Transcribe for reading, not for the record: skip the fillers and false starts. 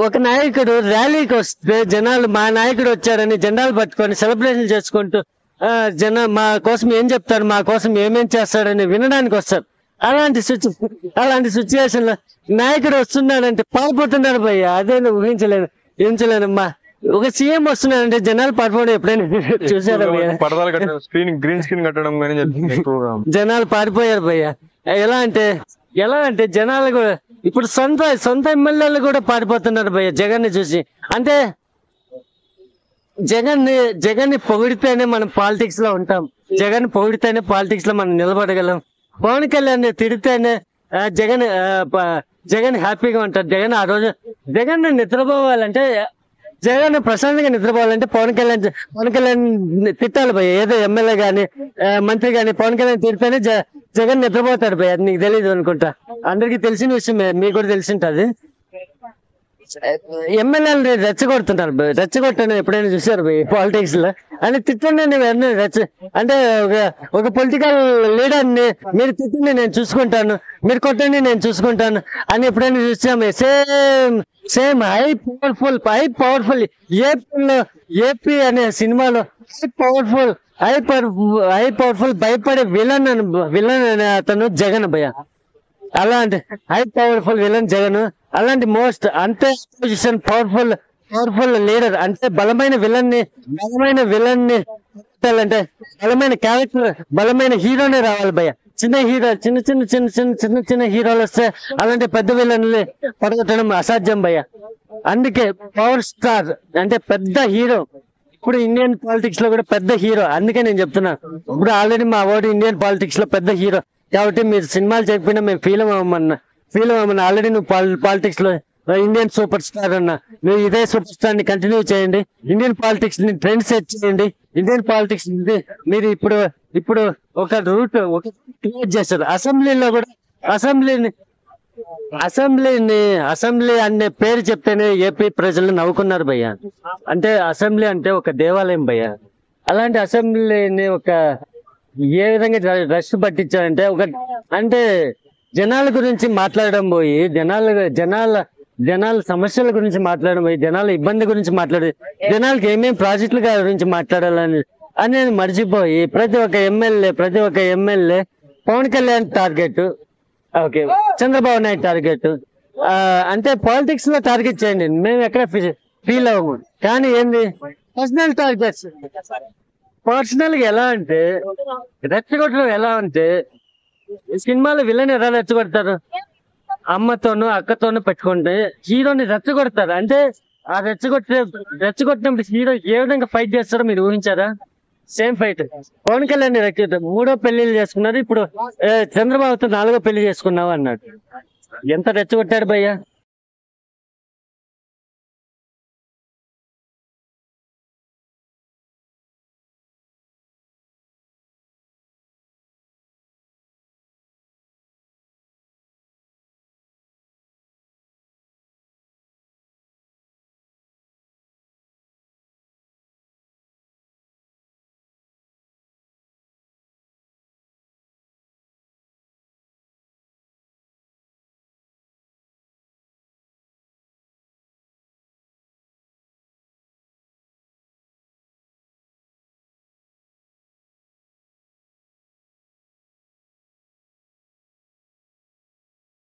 ఒక నాయకుడు ర్యాలీకి వస్తే జనాలు మా నాయకుడు వచ్చారని జెండాలు పట్టుకొని సెలబ్రేషన్ చేసుకుంటూ మా కోసం ఏం చెప్తారు, మా కోసం ఏమేం చేస్తాడని వినడానికి వస్తారు. అలాంటి సిచ్యువేషన్ లో నాయకుడు వస్తున్నాడంటే పారిపోతున్నారు భయ్య. అదే ఊహించలేను. ఒక సీఎం వస్తున్నాడంటే జనాలు పారిపోవడం ఎప్పుడైనా చూసారా భయ్య? గ్రీన్ స్క్రీన్ కట్టడం జనాలు పారిపోయారు భయ్య. ఎలా అంటే జనాలు కూడా ఇప్పుడు సొంత ఎమ్మెల్యేలు కూడా పారిపోతున్నారు భయ్య జగన్ ని చూసి. అంటే జగన్ ని పొగిడితేనే మనం పాలిటిక్స్ లో ఉంటాం. జగన్ పొగిడితేనే పాలిటిక్స్ లో మనం నిలబడగలం. పవన్ కళ్యాణ్ తిడితేనే జగన్ హ్యాపీగా ఉంటారు. జగన్ నిద్రపోవాలంటే జగన్ ప్రశాంతంగా నిద్రపోవాలంటే పవన్ కళ్యాణ్ తిట్టాలి భయ్య. ఏదో ఎమ్మెల్యే గాని మంత్రి గాని పవన్ కళ్యాణ్ తిడితేనే జగన్ నిద్రపోతాడు భయ్య. నీకు తెలియదు అనుకుంటా, అందరికి తెలిసిన విషయమే, మీకు కూడా తెలిసింటది. ఎమ్మెల్యేలు రెచ్చగొడుతున్నారు. రెచ్చగొట్టని ఎప్పుడైనా చూసారు పాలిటిక్స్ లో? అని తిట్టండి అంటే ఒక పొలిటికల్ లీడర్ ని మీరు తిట్టండి నేను చూసుకుంటాను, మీరు కొట్టండి నేను చూసుకుంటాను అని ఎప్పుడైనా చూసాము? సేమ్ హై పవర్ఫుల్ ఏపీ అనే సినిమాలో హై పవర్ఫుల్ భయపడే విలన్ అనే అతను జగన్ భయ్య. అలాంటి హై పవర్ఫుల్ విలన్ జగన్. అలాంటి అంతే పొజిషన్ పవర్ఫుల్ లీడర్ అంటే బలమైన విలన్ ని అంటే బలమైన క్యారెక్టర్ బలమైన హీరోనే రావాలి భయ్య. చిన్న హీరోలు వస్తే అలాంటి పెద్ద విలన్లు పడగొట్టడం అసాధ్యం భయ్య. అందుకే పవర్ స్టార్ అంటే పెద్ద హీరో ఇప్పుడు ఇండియన్ పాలిటిక్స్ లో కూడా పెద్ద హీరో. అందుకే నేను చెప్తున్నా, ఇప్పుడు ఆల్రెడీ మా వాడు ఇండియన్ పాలిటిక్స్ లో పెద్ద హీరో కాబట్టి మీరు సినిమాలు చెప్పినా మేము ఫీల్ అవ్వమన్నా ఆల్రెడీ నువ్వు పాలిటిక్స్ లో ఇండియన్ సూపర్ స్టార్ అన్నా. మీరు ఇదే సూపర్ స్టార్ ని కంటిన్యూ చేయండి. ఇండియన్ పాలిటిక్స్ ని ట్రెండ్ సెట్ చేయండి. ఇండియన్ పాలిటిక్స్ మీరు ఇప్పుడు ఒక రూట్ క్రియేట్ చేస్తారు. అసెంబ్లీలో కూడా అసెంబ్లీ అనే పేరు చెప్తేనే ఏపీ ప్రజలు నవ్వుకున్నారు భయ్య. అంటే అసెంబ్లీ అంటే ఒక దేవాలయం భయ్య. అలాంటి అసెంబ్లీని ఏ విధంగా రష్ పట్టించారంటే అంటే జనాల గురించి మాట్లాడడం పోయి జనాల సమస్యల గురించి మాట్లాడడం పోయి జనాల ఇబ్బంది గురించి జనాలకి ఏమేమి ప్రాజెక్టుల గురించి మాట్లాడాలని అనేది మర్చిపోయి ప్రతి ఒక్క MLA Pawan Kalyan target, okay Chandrababu Naidu target. అంటే పాలిటిక్స్ లో టార్గెట్ చేయండి, మేము ఎక్కడ ఫీల్ అవ్వము. కానీ ఏంది పర్సనల్ టార్గెట్స్. పర్సనల్ గా రెచ్చగొట్టడం ఎలా అంటే సినిమాలో విలన్ ఎలా రెచ్చగొడతారు? అమ్మతోనూ అక్కతోనూ పెట్టుకుంటే హీరోని రెచ్చగొడతారు. అంటే ఆ రెచ్చగొట్టినప్పుడు హీరో ఏ విధంగా ఫైట్ చేస్తారో మీరు ఊహించారా? Same fight. పవన్ కళ్యాణ్ 3 పెళ్లిళ్ళు చేసుకున్నారు, ఇప్పుడు చంద్రబాబుతో 4వ పెళ్లి చేసుకున్నావు అన్నాడు. ఎంత రెచ్చగొట్టాడు భయ్య.